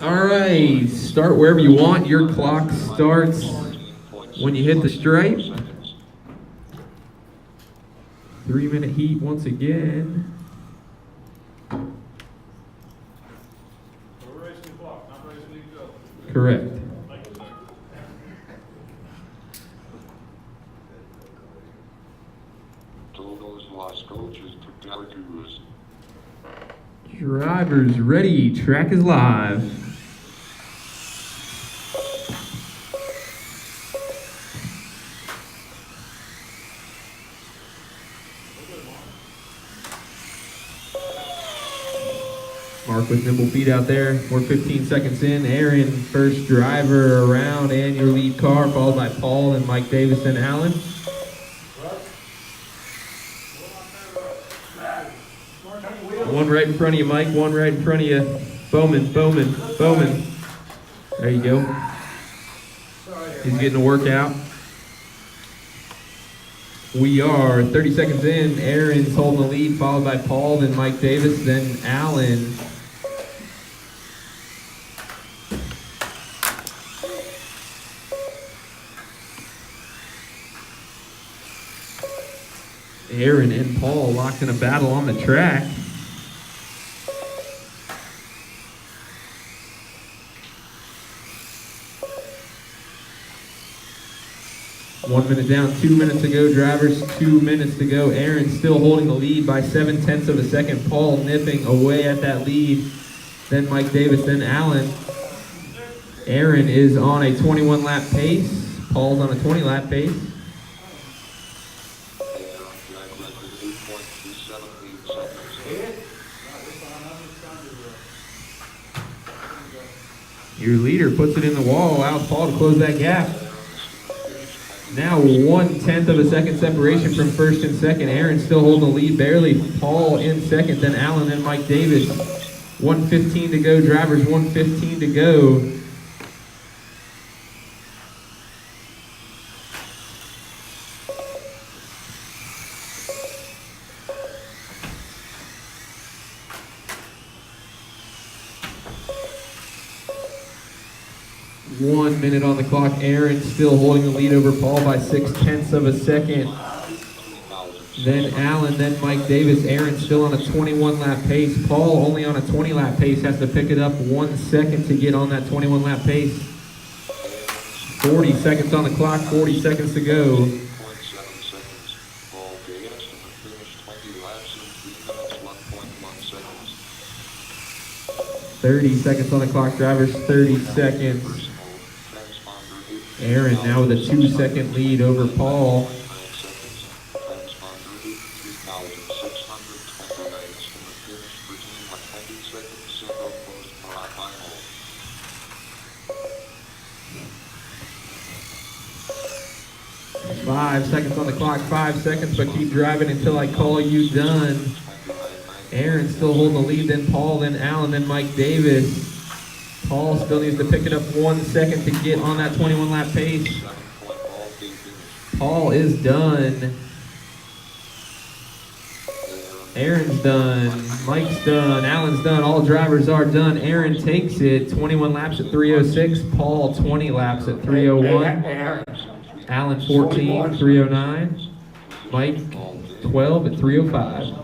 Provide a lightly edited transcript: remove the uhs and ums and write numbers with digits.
All right, start wherever you want. Your clock starts when you hit the stripe. 3-minute heat once again. We're racing the clock, not racing each other. Correct. Drivers ready, track is live. Mark with nimble feet out there. We're 15 seconds in. Aaron, first driver around, and your lead car, followed by Paul and Mike Davis and Allen. One right in front of you, Mike. One right in front of you. Bowman. There you go. He's getting a workout. We are 30 seconds in. Aaron's holding the lead, followed by Paul, then Mike Davis, then Allen. Aaron and Paul locked in a battle on the track. One minute down, 2 minutes to go, drivers, 2 minutes to go. Aaron still holding the lead by 0.7 of a second. Paul nipping away at that lead. Then Mike Davis, then Allen. Aaron is on a 21 lap pace. Paul's on a 20 lap pace. Your leader puts it in the wall, allows Paul to close that gap. Now 1/10 of a second separation from first and second. Aaron still holding the lead barely. Paul in second, then Allen, then Mike Davis. 1:15 to go, drivers, 1:15 to go. One minute on the clock. Aaron still holding the lead over Paul by 0.6 of a second. Then Allen, then Mike Davis. Aaron still on a 21 lap pace. Paul only on a 20 lap pace. Has to pick it up 1 second to get on that 21 lap pace. 40 seconds on the clock. 40 seconds to go. 30 seconds on the clock, drivers, 30 seconds. Aaron now with a 2-second lead over Paul. Five seconds on the clock, 5 seconds, but keep driving until I call you done. Aaron still holding the lead, then Paul, then Allen, then Mike Davis. Paul still needs to pick it up 1 second to get on that 21 lap pace. Paul is done. Aaron's done. Mike's done. Allen's done. All drivers are done. Aaron takes it. 21 laps at 3:06. Paul 20 laps at 3:01. Allen 14, 3:09. Mike 12 at 3:05.